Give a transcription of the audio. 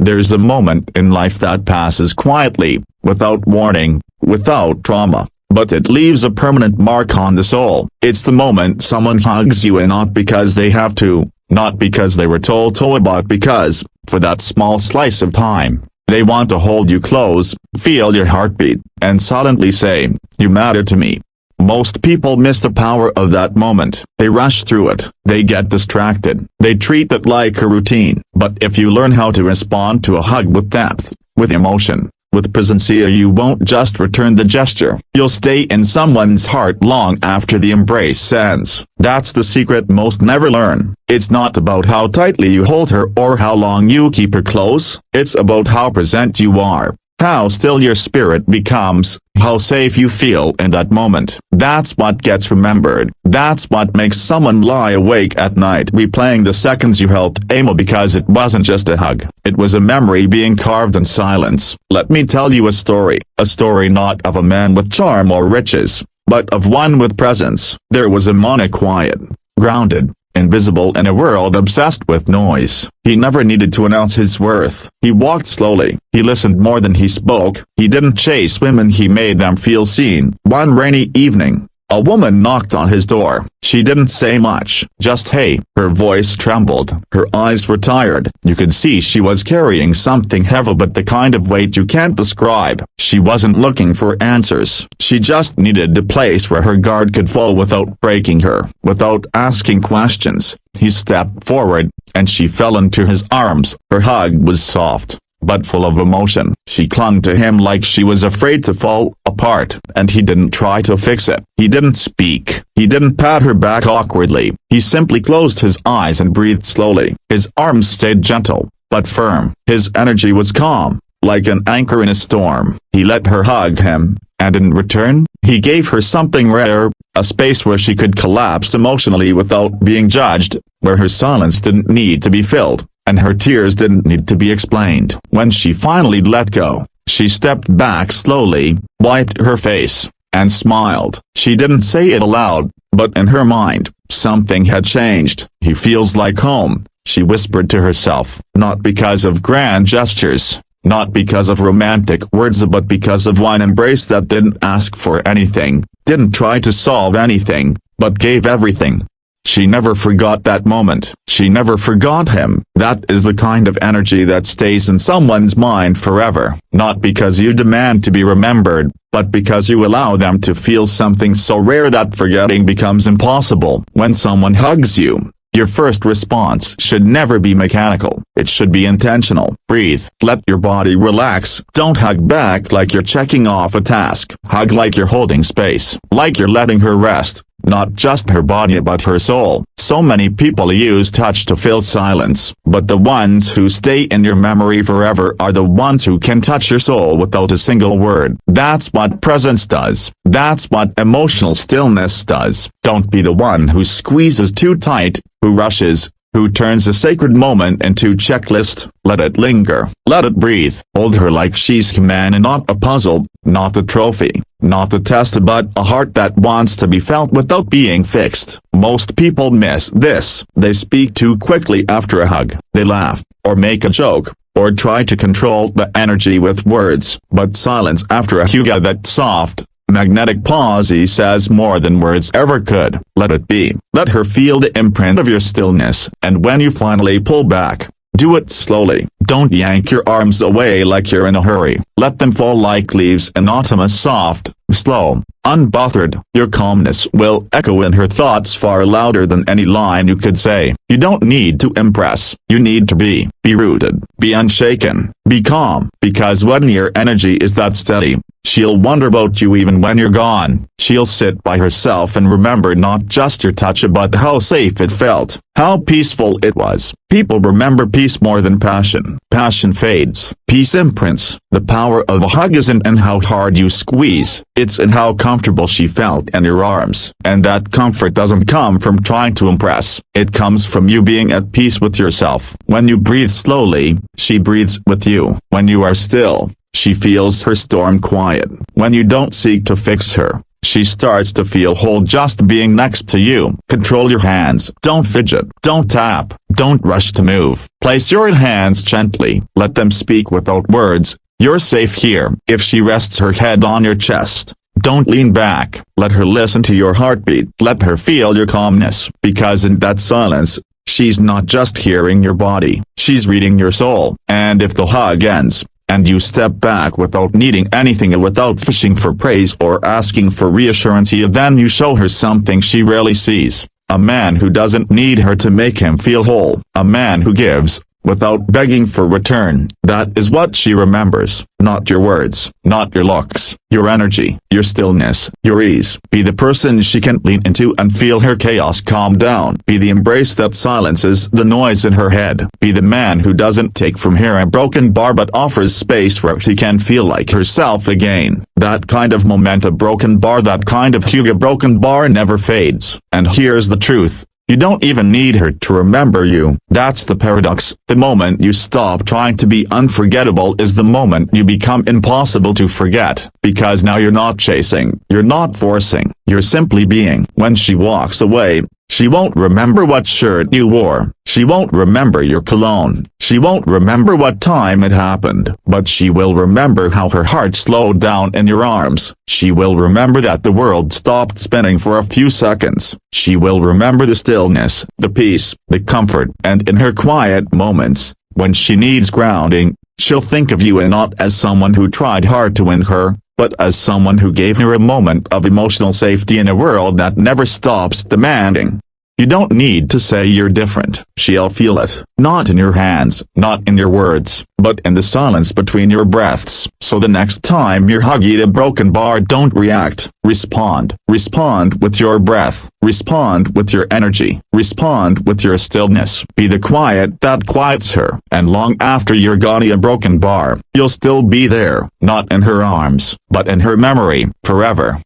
There's a moment in life that passes quietly, without warning, without trauma, but it leaves a permanent mark on the soul. It's the moment someone hugs you, and not because they have to, not because they were told to, but because, for that small slice of time, they want to hold you close, feel your heartbeat, and silently say, "You matter to me." Most people miss the power of that moment. They rush through it. They get distracted. They treat it like a routine. But if you learn how to respond to a hug with depth, with emotion, with presence, you won't just return the gesture. You'll stay in someone's heart long after the embrace ends. That's the secret most never learn. It's not about how tightly you hold her or how long you keep her close. It's about how present you are, how still your spirit becomes, how safe you feel in that moment. That's what gets remembered. That's what makes someone lie awake at night replaying the seconds you helped Amo, because it wasn't just a hug. It was a memory being carved in silence. Let me tell you a story not of a man with charm or riches, but of one with presence. There was a man, quiet, grounded, invisible in a world obsessed with noise. He never needed to announce his worth. He walked slowly. He listened more than he spoke. He didn't chase women, he made them feel seen. One rainy evening, a woman knocked on his door. She didn't say much, just "Hey." Her voice trembled. Her eyes were tired. You could see she was carrying something heavy, but the kind of weight you can't describe. She wasn't looking for answers. She just needed the place where her guard could fall without breaking her, without asking questions. He stepped forward, and she fell into his arms. Her hug was soft, but full of emotion. She clung to him like she was afraid to fall apart, and he didn't try to fix it. He didn't speak. He didn't pat her back awkwardly. He simply closed his eyes and breathed slowly. His arms stayed gentle, but firm. His energy was calm, like an anchor in a storm. He let her hug him, and in return, he gave her something rare, a space where she could collapse emotionally without being judged, where her silence didn't need to be filled, and her tears didn't need to be explained. When she finally let go, she stepped back slowly, wiped her face, and smiled. She didn't say it aloud, but in her mind, something had changed. "He feels like home," she whispered to herself, not because of grand gestures, not because of romantic words, but because of one embrace that didn't ask for anything, didn't try to solve anything, but gave everything. She never forgot that moment. She never forgot him. That is the kind of energy that stays in someone's mind forever. Not because you demand to be remembered, but because you allow them to feel something so rare that forgetting becomes impossible. When someone hugs you, your first response should never be mechanical. It should be intentional. Breathe. Let your body relax. Don't hug back like you're checking off a task. Hug like you're holding space, like you're letting her rest. Not just her body but her soul. So many people use touch to fill silence, but the ones who stay in your memory forever are the ones who can touch your soul without a single word. That's what presence does. That's what emotional stillness does. Don't be the one who squeezes too tight, who rushes, who turns a sacred moment into a checklist. Let it linger. Let it breathe. Hold her like she's human and not a puzzle, not a trophy, not a test, but a heart that wants to be felt without being fixed. Most people miss this. They speak too quickly after a hug. They laugh, or make a joke, or try to control the energy with words. But silence after a hug, that soft, magnetic pause, says more than words ever could. Let it be. Let her feel the imprint of your stillness. And when you finally pull back, do it slowly. Don't yank your arms away like you're in a hurry. Let them fall like leaves in autumn, soft, slow, unbothered. Your calmness will echo in her thoughts far louder than any line you could say. You don't need to impress. You need to be. Be rooted. Be unshaken. Be calm. Because when your energy is that steady, she'll wonder about you even when you're gone. She'll sit by herself and remember not just your touch but how safe it felt, how peaceful it was. People remember peace more than passion. Passion fades. Peace imprints. The power of a hug isn't in how hard you squeeze, it's in how comfortable she felt in your arms. And that comfort doesn't come from trying to impress. It comes from you being at peace with yourself. When you breathe slowly, she breathes with you. When you are still, she feels her storm quiet. When you don't seek to fix her, She starts to feel whole just being next to you. Control your hands. Don't fidget. Don't tap. Don't rush to move. Place your hands gently. Let them speak without words. You're safe here. If she rests her head on your chest, don't lean back. Let her listen to your heartbeat. Let her feel your calmness. Because in that silence, she's not just hearing your body, she's reading your soul. And if the hug ends, and you step back without needing anything, without fishing for praise or asking for reassurance, then you show her something she rarely sees. A man who doesn't need her to make him feel whole. A man who gives, without begging for return. That is what she remembers. Not your words, not your looks, your energy, your stillness, your ease. Be the person she can lean into and feel her chaos calm down. Be the embrace that silences the noise in her head. Be the man who doesn't take from her a broken bar but offers space where she can feel like herself again. That kind of moment, a broken bar, that kind of hug, a broken bar never fades. And here's the truth. You don't even need her to remember you. That's the paradox. The moment you stop trying to be unforgettable is the moment you become impossible to forget. Because now you're not chasing, you're not forcing, you're simply being. When she walks away, she won't remember what shirt you wore. She won't remember your cologne. She won't remember what time it happened. But she will remember how her heart slowed down in your arms. She will remember that the world stopped spinning for a few seconds. She will remember the stillness, the peace, the comfort. And in her quiet moments, when she needs grounding, she'll think of you, and not as someone who tried hard to win her, but as someone who gave her a moment of emotional safety in a world that never stops demanding. You don't need to say you're different. She'll feel it. Not in your hands, not in your words, but in the silence between your breaths. So the next time you're hugging a broken bar, don't react. Respond. Respond with your breath. Respond with your energy. Respond with your stillness. Be the quiet that quiets her. And long after you're gone, a broken bar, you'll still be there. Not in her arms, but in her memory, forever.